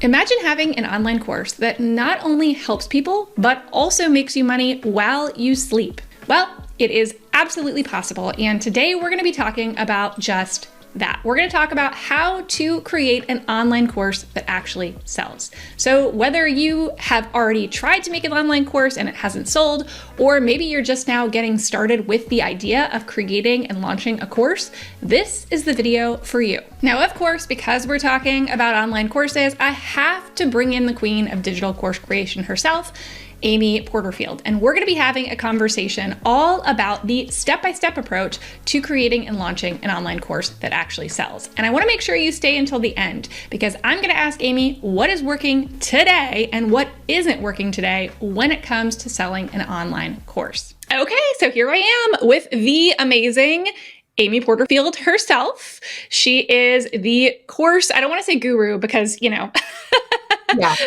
Imagine having an online course that not only helps people, but also makes you money while you sleep. Well, it is absolutely possible. And today we're going to be talking about just that. We're going to talk about how to create an online course that actually sells. So whether you have already tried to make an online course and it hasn't sold, or maybe you're just now getting started with the idea of creating and launching a course, this is the video for you. Now, of course, because we're talking about online courses, I have to bring in the queen of digital course creation herself, Jamie Porterfield, and we're going to be having a conversation all about the step-by-step approach to creating and launching an online course that actually sells. And I want to make sure you stay until the end because I'm going to ask Amy what is working today and what isn't working today when it comes to selling an online course. Okay, so here I am with the amazing Jamie Porterfield herself. She is the course, I don't want to say guru because, Yeah,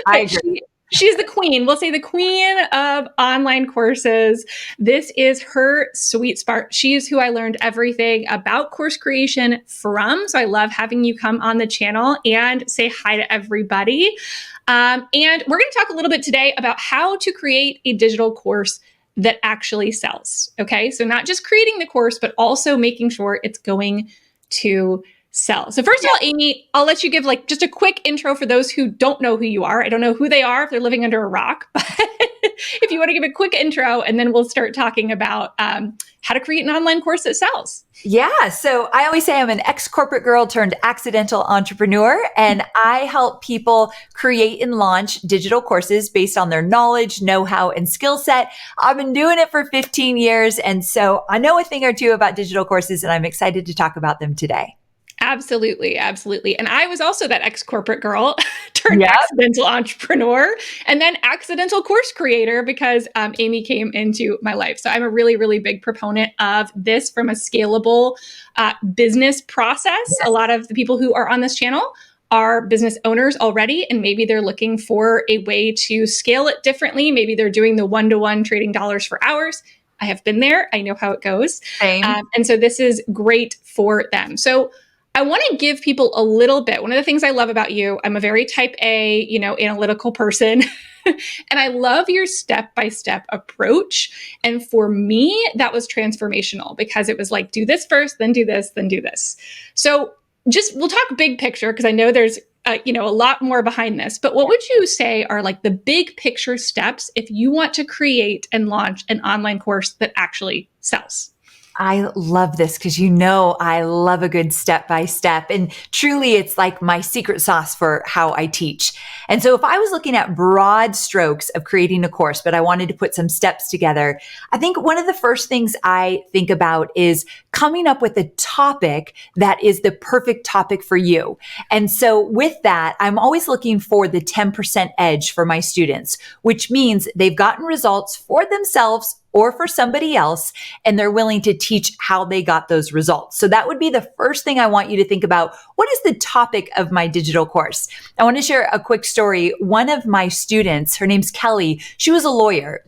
I agree. She's the queen. We'll say the queen of online courses. This is her sweet spot. She's who I learned everything about course creation from. So I love having you come on the channel and say hi to everybody. And we're going to talk a little bit today about how to create a digital course that actually sells. Okay. So not just creating the course, but also making sure it's going to sell. So first of all, Amy, I'll let you give just a quick intro for those who don't know who you are. I don't know who they are if they're living under a rock, but if you want to give a quick intro and then we'll start talking about how to create an online course that sells. Yeah. So I always say I'm an ex-corporate girl turned accidental entrepreneur, and I help people create and launch digital courses based on their knowledge, know-how, and skill set. I've been doing it for 15 years. And so I know a thing or two about digital courses, and I'm excited to talk about them today. Absolutely. Absolutely. And I was also that ex-corporate girl turned accidental entrepreneur and then accidental course creator because Amy came into my life. So I'm a really, really big proponent of this from a scalable business process. A lot of the people who are on this channel are business owners already, and maybe they're looking for a way to scale it differently. Maybe they're doing the one-to-one trading dollars for hours. I have been there. I know how it goes. And so this is great for them. So I want to give people a little bit. One of the things I love about you, I'm a very type A, analytical person. And I love your step-by-step approach. And for me, that was transformational because it was like, do this first, then do this, then do this. So we'll talk big picture because I know there's a lot more behind this. But what would you say are the big picture steps if you want to create and launch an online course that actually sells? I love this because I love a good step-by-step, and truly it's like my secret sauce for how I teach. And so if I was looking at broad strokes of creating a course, but I wanted to put some steps together, I think one of the first things I think about is coming up with a topic that is the perfect topic for you. And so with that, I'm always looking for the 10% edge for my students, which means they've gotten results for themselves or for somebody else, and they're willing to teach how they got those results. So that would be the first thing I want you to think about. What is the topic of my digital course? I want to share a quick story. One of my students, her name's Kelly, she was a lawyer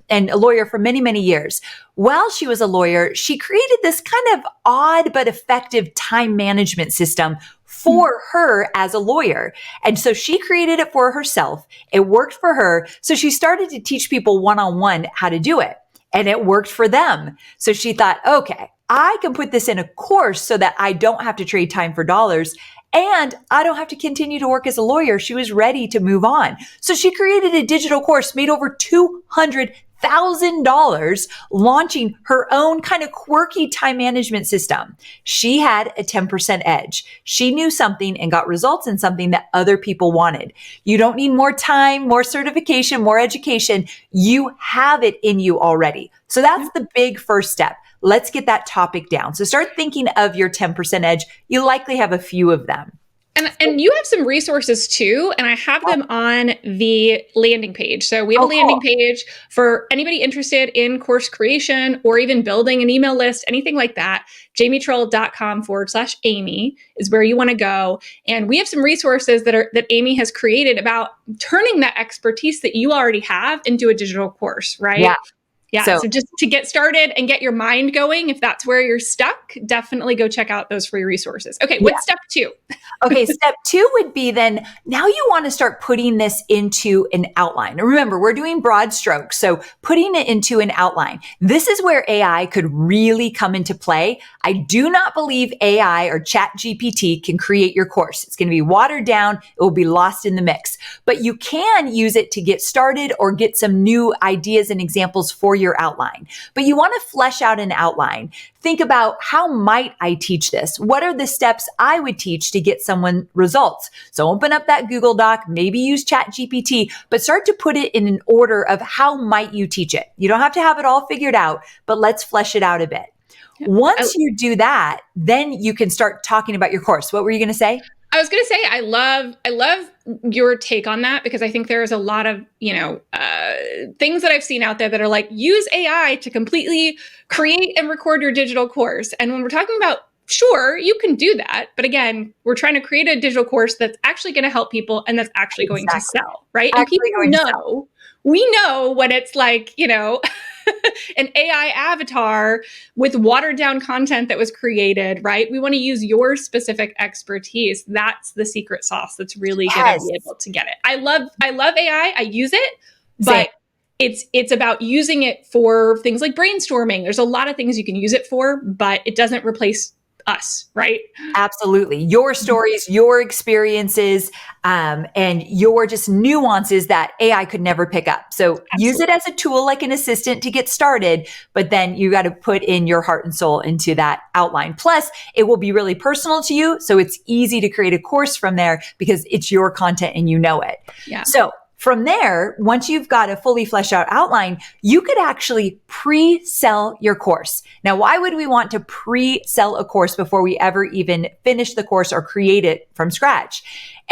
for many, many years. While she was a lawyer, she created this kind of odd but effective time management system for her as a lawyer. And so she created it for herself. It worked for her. So she started to teach people one-on-one how to do it. And it worked for them. So she thought, okay, I can put this in a course so that I don't have to trade time for dollars and I don't have to continue to work as a lawyer. She was ready to move on. So she created a digital course, made over $200,000 launching her own kind of quirky time management system. She had a 10% edge. She knew something and got results in something that other people wanted. You don't need more time, more certification, more education. You have it in you already. So that's the big first step. Let's get that topic down. So start thinking of your 10% edge. You likely have a few of them. And you have some resources too, and I have them on the landing page. So we have a landing page for anybody interested in course creation or even building an email list, anything like that. jamietrull.com/Amy is where you want to go. And we have some resources that Amy has created about turning that expertise that you already have into a digital course, right? Yeah. Yeah. So So just to get started and get your mind going, if that's where you're stuck, definitely go check out those free resources. Okay. yeah. What's step 2? Okay, step 2 would be then now you want to start putting this into an outline. And remember, we're doing broad strokes. So putting it into an outline. This is where AI could really come into play. I do not believe AI or Chat GPT can create your course. It's going to be watered down. It will be lost in the mix, but you can use it to get started or get some new ideas and examples for your outline. But you want to flesh out an outline. Think about how might I teach this? What are the steps I would teach to get someone results? So open up that Google Doc, maybe use Chat GPT, but start to put it in an order of how might you teach it. You don't have to have it all figured out, but let's flesh it out a bit. Yeah. Once you do that, then you can start talking about your course. What were you going to say? I was going to say, I love your take on that, because I think there's a lot of, things that I've seen out there that are like, use AI to completely create and record your digital course. And when we're talking about, sure, you can do that. But again, we're trying to create a digital course that's actually going to help people and that's actually going to sell, right? And people know, we know when it's like, an AI avatar with watered down content that was created, right? We want to use your specific expertise. That's the secret sauce that's really going to be able to get it. I love AI. I use it, but it's about using it for things like brainstorming. There's a lot of things you can use it for, but it doesn't replace us, right? Absolutely. Your stories, your experiences, and your just nuances that AI could never pick up. So use it as a tool, like an assistant to get started, but then you got to put in your heart and soul into that outline. Plus, it will be really personal to you. So it's easy to create a course from there because it's your content and you know it. Yeah. So from there, once you've got a fully fleshed out outline, you could actually pre-sell your course. Now, why would we want to pre-sell a course before we ever even finish the course or create it from scratch?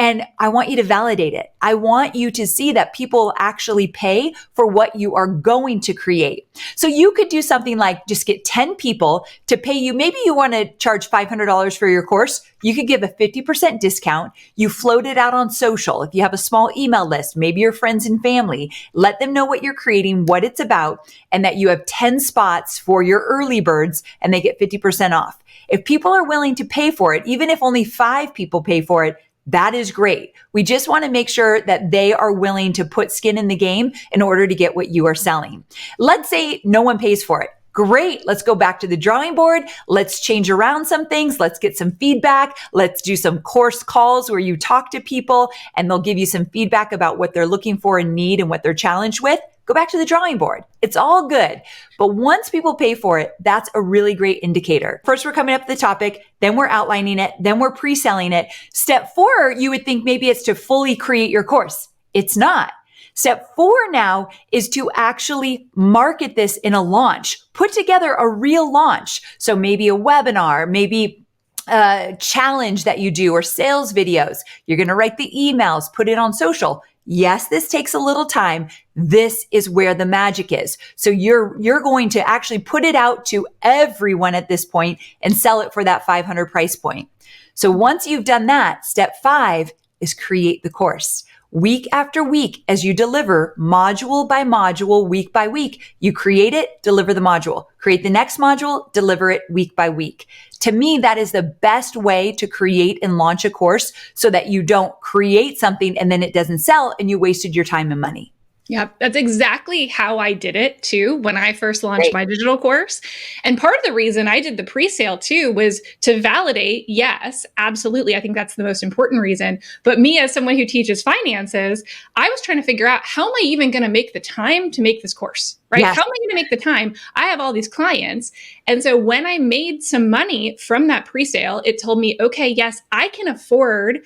And I want you to validate it. I want you to see that people actually pay for what you are going to create. So you could do something like just get 10 people to pay you. Maybe you want to charge $500 for your course. You could give a 50% discount. You float it out on social. If you have a small email list, maybe your friends and family, let them know what you're creating, what it's about, and that you have 10 spots for your early birds and they get 50% off. If people are willing to pay for it, even if only 5 people pay for it, that is great. We just want to make sure that they are willing to put skin in the game in order to get what you are selling. Let's say no one pays for it. Great. Let's go back to the drawing board. Let's change around some things. Let's get some feedback. Let's do some course calls where you talk to people and they'll give you some feedback about what they're looking for and need and what they're challenged with. Go back to the drawing board. It's all good. But once people pay for it, that's a really great indicator. First, we're coming up with the topic, then we're outlining it, then we're pre-selling it. Step 4, you would think maybe it's to fully create your course. It's not. Step 4 now is to actually market this in a launch. Put together a real launch. So maybe a webinar, maybe a challenge that you do or sales videos. You're going to write the emails, put it on social. Yes, this takes a little time. This is where the magic is. So you're going to actually put it out to everyone at this point and sell it for that $500 price point. So once you've done that, step 5 is create the course. Week after week, as you deliver module by module, week by week, you create it, deliver the module, create the next module, deliver it week by week. To me, that is the best way to create and launch a course so that you don't create something and then it doesn't sell and you wasted your time and money. Yeah, that's exactly how I did it too when I first launched my digital course. And part of the reason I did the pre-sale too was to validate, yes, absolutely. I think that's the most important reason. But me as someone who teaches finances, I was trying to figure out, how am I even going to make the time to make this course, right? Yes. How am I going to make the time? I have all these clients. And so when I made some money from that pre-sale, it told me, okay, yes, I can afford,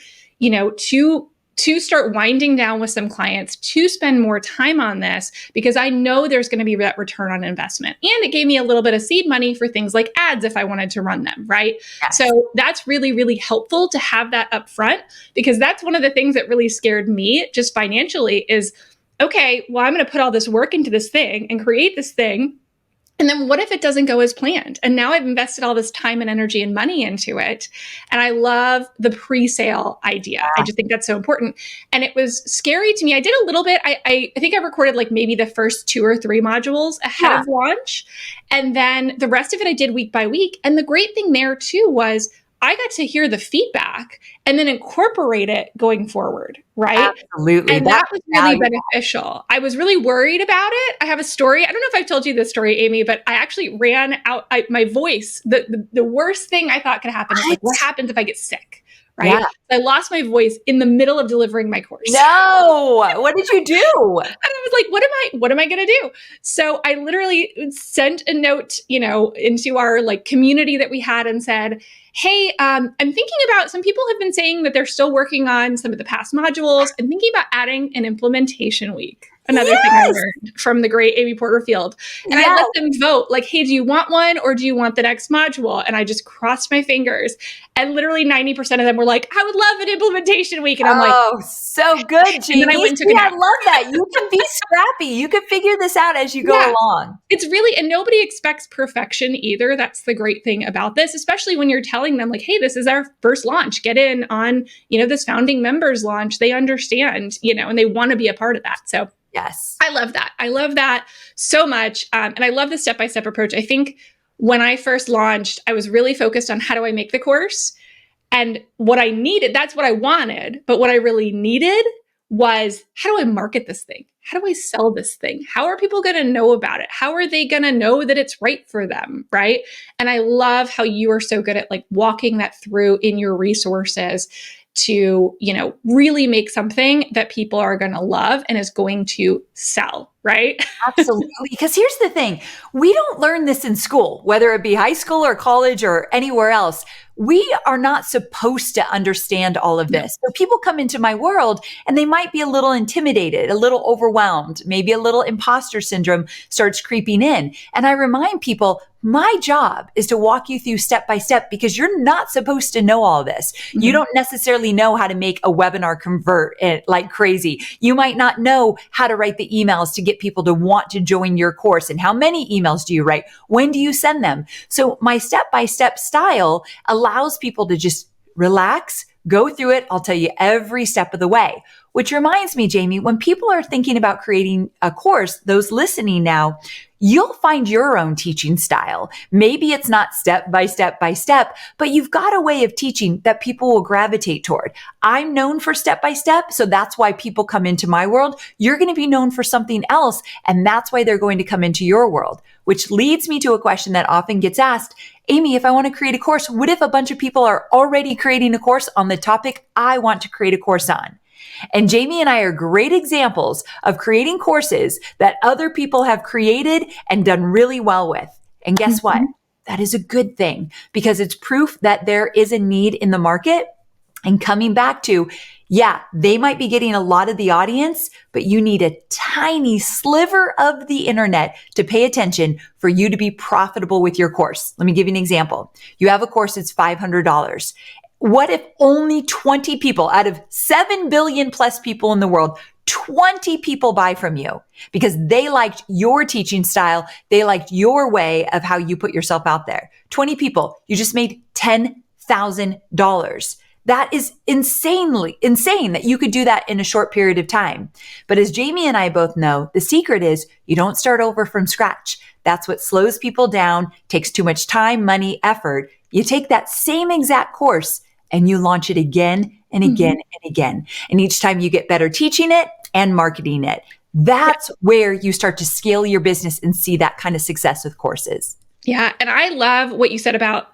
to start winding down with some clients, to spend more time on this, because I know there's going to be that return on investment. And it gave me a little bit of seed money for things like ads if I wanted to run them, right? Yes. So that's really, really helpful to have that up front, because that's one of the things that really scared me just financially is, okay, well, I'm going to put all this work into this thing and create this thing. And then what if it doesn't go as planned? And now I've invested all this time and energy and money into it. And I love the pre-sale idea. I just think that's so important. And it was scary to me. I did a little bit. I think I recorded like maybe the first 2 or 3 modules ahead of launch. And then the rest of it I did week by week. And the great thing there too was I got to hear the feedback and then incorporate it going forward, right? Absolutely. And that was really beneficial. I was really worried about it. I have a story. I don't know if I've told you this story, Amy, but I actually ran out my voice. The worst thing I thought could happen is like, what happens if I get sick? Right? Yeah. I lost my voice in the middle of delivering my course. No, what did you do? And I was like, what am I going to do? So I literally sent a note, into our like community that we had and said, hey, I'm thinking about, some people have been saying that they're still working on some of the past modules. I'm thinking about adding an implementation week. Another thing I learned from the great Amy Porterfield. And I let them vote like, hey, do you want one or do you want the next module? And I just crossed my fingers. And literally 90% of them were like, I would love an implementation week. And I'm like, oh, so good, Jamie. And then I went to I love that. You can be scrappy. You can figure this out as you go along. It's really, and nobody expects perfection either. That's the great thing about this, especially when you're telling them like, hey, this is our first launch. Get in on, this founding members launch. They understand, and they want to be a part of that. So yes, I love that. I love that so much. And I love the step-by-step approach. I think when I first launched, I was really focused on how do I make the course, and what I needed, that's what I wanted. But what I really needed was, how do I market this thing? How do I sell this thing? How are people going to know about it? How are they going to know that it's right for them? Right. And I love how you are so good at like walking that through in your resources to, really make something that people are going to love and is going to sell. Right. Absolutely. Because here's the thing. We don't learn this in school, whether it be high school or college or anywhere else. We are not supposed to understand all of this. So people come into my world and they might be a little intimidated, a little overwhelmed, maybe a little imposter syndrome starts creeping in. And I remind people, my job is to walk you through step by step, because you're not supposed to know all this. Mm-hmm. You don't necessarily know how to make a webinar convert like crazy. You might not know how to write the emails to get people to want to join your course. And how many emails do you write? When do you send them? So my step-by-step style allows people to just relax, go through it. I'll tell you every step of the way. Which reminds me, Jamie, when people are thinking about creating a course, those listening now, you'll find your own teaching style. Maybe it's not step by step by step, but you've got a way of teaching that people will gravitate toward. I'm known for step by step, so that's why people come into my world. You're going to be known for something else, and that's why they're going to come into your world. Which leads me to a question that often gets asked. Amy, if I want to create a course, what if a bunch of people are already creating a course on the topic I want to create a course on? And Jamie and I are great examples of creating courses that other people have created and done really well with. And guess what? That is a good thing, because it's proof that there is a need in the market. And coming back to, they might be getting a lot of the audience, but you need a tiny sliver of the internet to pay attention for you to be profitable with your course. Let me give you an example. You have a course that's $500. What if only 20 people out of 7 billion plus people in the world, 20 people buy from you because they liked your teaching style. They liked your way of how you put yourself out there. 20 people, you just made $10,000. That is insane that you could do that in a short period of time. But as Jamie and I both know, the secret is you don't start over from scratch. That's what slows people down, takes too much time, money, effort. You take that same exact course and you launch it again and again and again. And each time you get better teaching it and marketing it. That's where you start to scale your business and see that kind of success with courses. Yeah. And I love what you said about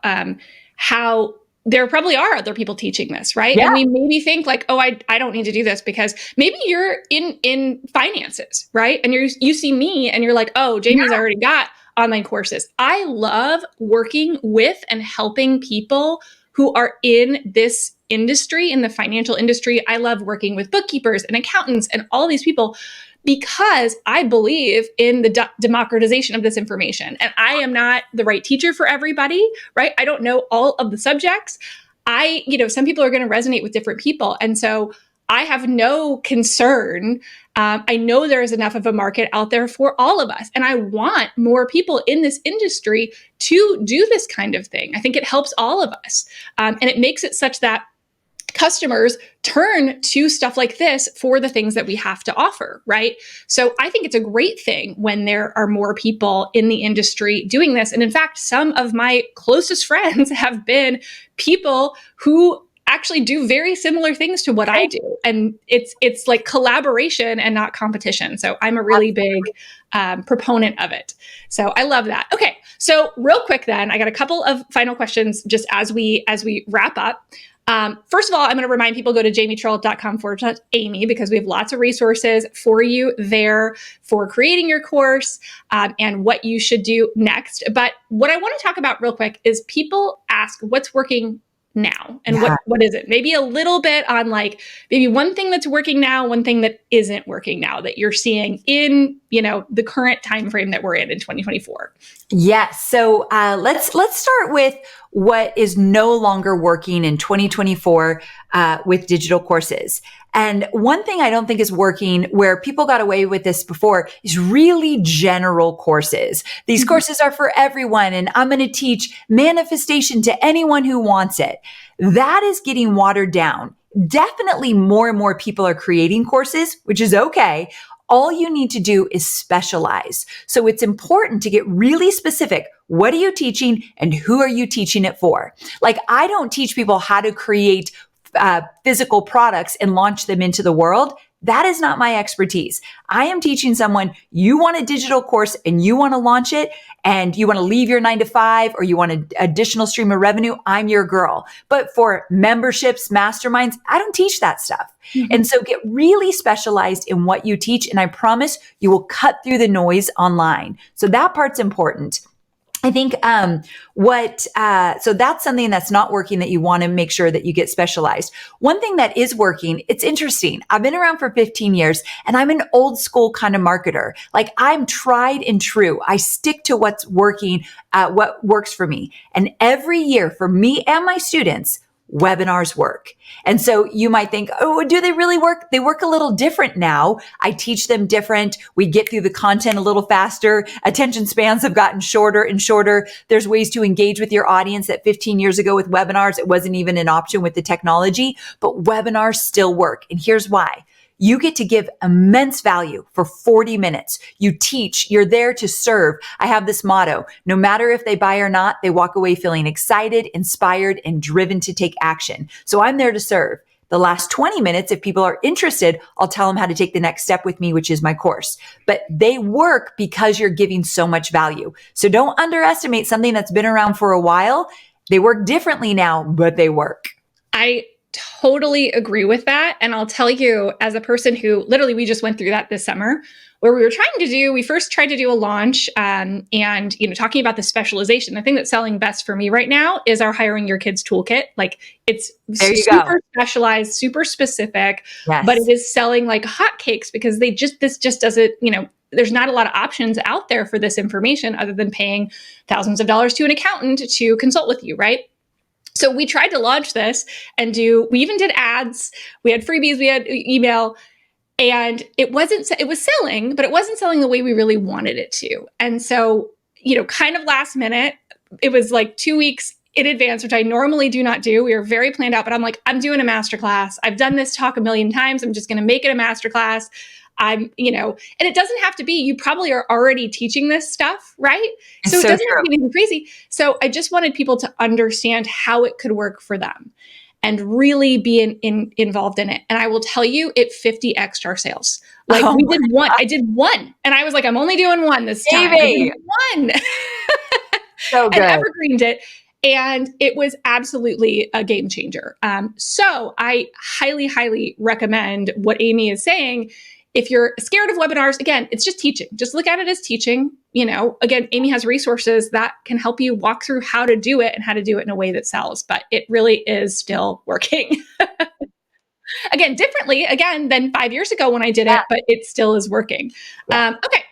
how there probably are other people teaching this, right? Yeah. And we maybe think like, oh, I don't need to do this because maybe you're in finances, right? And you see me and you're like, oh, Jamie's already got online courses. I love working with and helping people who are in this industry, in the financial industry. I love working with bookkeepers and accountants and all these people because I believe in the democratization of this information. And I am not the right teacher for everybody, right? I don't know all of the subjects. Some people are going to resonate with different people. And so I have no concern. I know there is enough of a market out there for all of us. And I want more people in this industry to do this kind of thing. I think it helps all of us. And it makes it such that customers turn to stuff like this for the things that we have to offer, right? So I think it's a great thing when there are more people in the industry doing this. And in fact, some of my closest friends have been people who actually do very similar things to what I do. And it's like collaboration and not competition. So I'm a really big proponent of it. So I love that. Okay. So real quick then, I got a couple of final questions just as we wrap up. First of all, I'm going to remind people, go to jamietrull.com/Amy, because we have lots of resources for you there for creating your course and what you should do next. But what I want to talk about real quick is people ask what's working now and what is it? Maybe a little bit on like maybe one thing that's working now, one thing that isn't working now that you're seeing in, the current time frame that we're in 2024. Yes. So let's start with what is no longer working in 2024 with digital courses. And one thing I don't think is working, where people got away with this before, is really general courses. These courses are for everyone, and I'm going to teach manifestation to anyone who wants it. That is getting watered down. Definitely more and more people are creating courses, which is okay. All you need to do is specialize. So it's important to get really specific. What are you teaching and who are you teaching it for? Like, I don't teach people how to create physical products and launch them into the world. That is not my expertise. I am teaching someone, you want a digital course and you want to launch it and you want to leave your 9 to 5 or you want an additional stream of revenue. I'm your girl. But for memberships, masterminds, I don't teach that stuff. And so get really specialized in what you teach. And I promise you will cut through the noise online. So that part's important. I think so that's something that's not working that you want to make sure that you get specialized. One thing that is working, it's interesting. I've been around for 15 years and I'm an old school kind of marketer. Like, I'm tried and true. I stick to what's working, what works for me. And every year for me and my students, webinars work. And so you might think, oh, do they really work? They work a little different now. I teach them different. We get through the content a little faster. Attention spans have gotten shorter and shorter. There's ways to engage with your audience that 15 years ago with webinars, it wasn't even an option with the technology, but webinars still work. And here's why. You get to give immense value for 40 minutes. You teach, you're there to serve. I have this motto: no matter if they buy or not, they walk away feeling excited, inspired, and driven to take action. So I'm there to serve. The last 20 minutes, if people are interested, I'll tell them how to take the next step with me, which is my course. But they work because you're giving so much value. So don't underestimate something that's been around for a while. They work differently now, but they work. I totally agree with that. And I'll tell you, as a person who literally, we just went through that this summer, where we first tried to do a launch and, talking about the specialization. The thing that's selling best for me right now is our Hiring Your Kids toolkit. Like, it's super specialized, super specific, but it is selling like hotcakes because this just doesn't, there's not a lot of options out there for this information other than paying thousands of dollars to an accountant to consult with you, right? So we tried to launch this and we even did ads. We had freebies, we had email, and it was selling, but it wasn't selling the way we really wanted it to. And so, kind of last minute, it was like 2 weeks in advance, which I normally do not do. We were very planned out, but I'm like, I'm doing a masterclass. I've done this talk a million times. I'm just going to make it a masterclass. And it doesn't have to be, you probably are already teaching this stuff, right? So it doesn't have to be anything crazy. So I just wanted people to understand how it could work for them and really be involved in it. And I will tell you, it 50x'd our sales. Like, we did one. I did one. And I was like, I'm only doing one this time. I did one. So good. And evergreened it. And it was absolutely a game changer. So I highly, highly recommend what Amy is saying. If you're scared of webinars, again, it's just teaching. Just look at it as teaching. Again, Amy has resources that can help you walk through how to do it and how to do it in a way that sells, but it really is still working. Again, differently, than 5 years ago when I did it, but it still is working. Okay.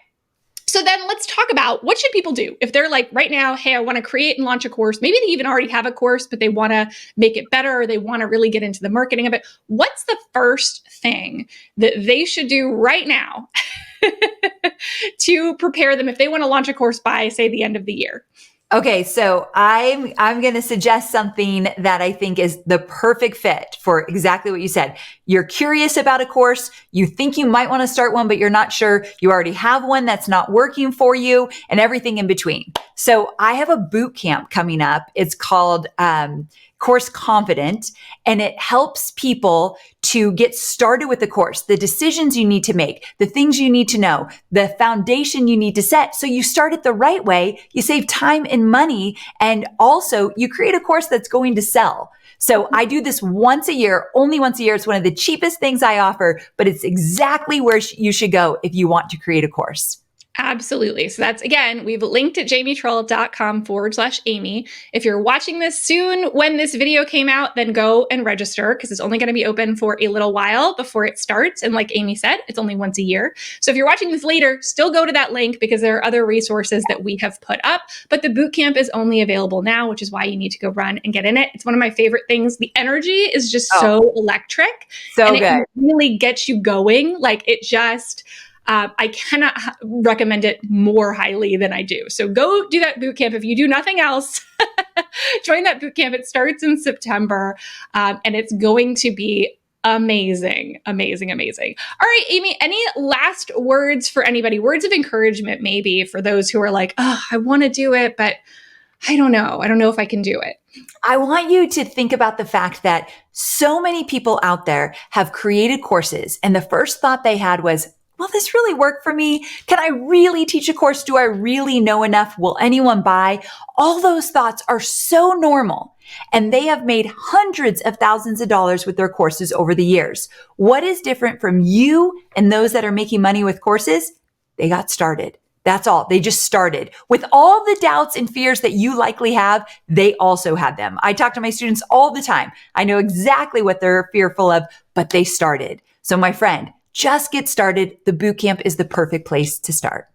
So then let's talk about what should people do if they're like right now, hey, I want to create and launch a course. Maybe they even already have a course, but they want to make it better or they want to really get into the marketing of it. What's the first thing that they should do right now to prepare them if they want to launch a course by, say, the end of the year? Okay, so I'm going to suggest something that I think is the perfect fit for exactly what you said. You're curious about a course. You think you might want to start one, but you're not sure. You already have one that's not working for you and everything in between. So I have a boot camp coming up. It's called Course Confident, and it helps people to get started with the course, the decisions you need to make, the things you need to know, the foundation you need to set. So you start it the right way, you save time and money, and also you create a course that's going to sell. So I do this once a year, only once a year. It's one of the cheapest things I offer, but it's exactly where you should go if you want to create a course. Absolutely. So that's, again, we've linked at jamietrull.com/Amy. If you're watching this soon when this video came out, then go and register because it's only going to be open for a little while before it starts. And like Amy said, it's only once a year. So if you're watching this later, still go to that link because there are other resources that we have put up. But the bootcamp is only available now, which is why you need to go run and get in it. It's one of my favorite things. The energy is just so electric. So and good. It really gets you going. Like it just... I cannot recommend it more highly than I do. So go do that bootcamp. If you do nothing else, join that bootcamp. It starts in September, and it's going to be amazing, amazing, amazing. All right, Amy, any last words for anybody? Words of encouragement, maybe, for those who are like, oh, I want to do it, but I don't know. I don't know if I can do it. I want you to think about the fact that so many people out there have created courses, and the first thought they had was, will this really work for me? Can I really teach a course? Do I really know enough? Will anyone buy? All those thoughts are so normal. And they have made hundreds of thousands of dollars with their courses over the years. What is different from you and those that are making money with courses? They got started. That's all. They just started. With all the doubts and fears that you likely have, they also had them. I talk to my students all the time. I know exactly what they're fearful of, but they started. So my friend, just get started. The bootcamp is the perfect place to start.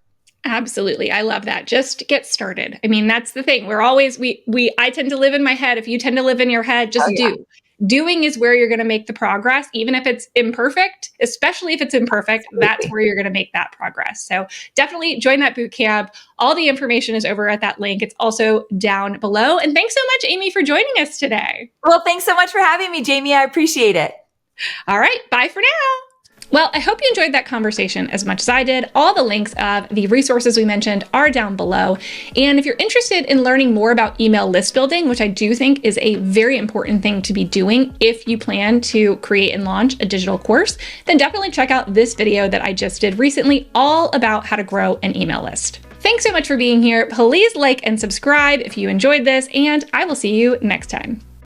Absolutely. I love that. Just get started. I mean, that's the thing. We're always, I tend to live in my head. If you tend to live in your head, just do. Doing is where you're going to make the progress, even if it's imperfect, especially if it's imperfect, that's where you're going to make that progress. So definitely join that bootcamp. All the information is over at that link. It's also down below. And thanks so much, Amy, for joining us today. Well, thanks so much for having me, Jamie. I appreciate it. All right. Bye for now. Well, I hope you enjoyed that conversation as much as I did. All the links of the resources we mentioned are down below. And if you're interested in learning more about email list building, which I do think is a very important thing to be doing if you plan to create and launch a digital course, then definitely check out this video that I just did recently, all about how to grow an email list. Thanks so much for being here. Please like and subscribe if you enjoyed this, and I will see you next time.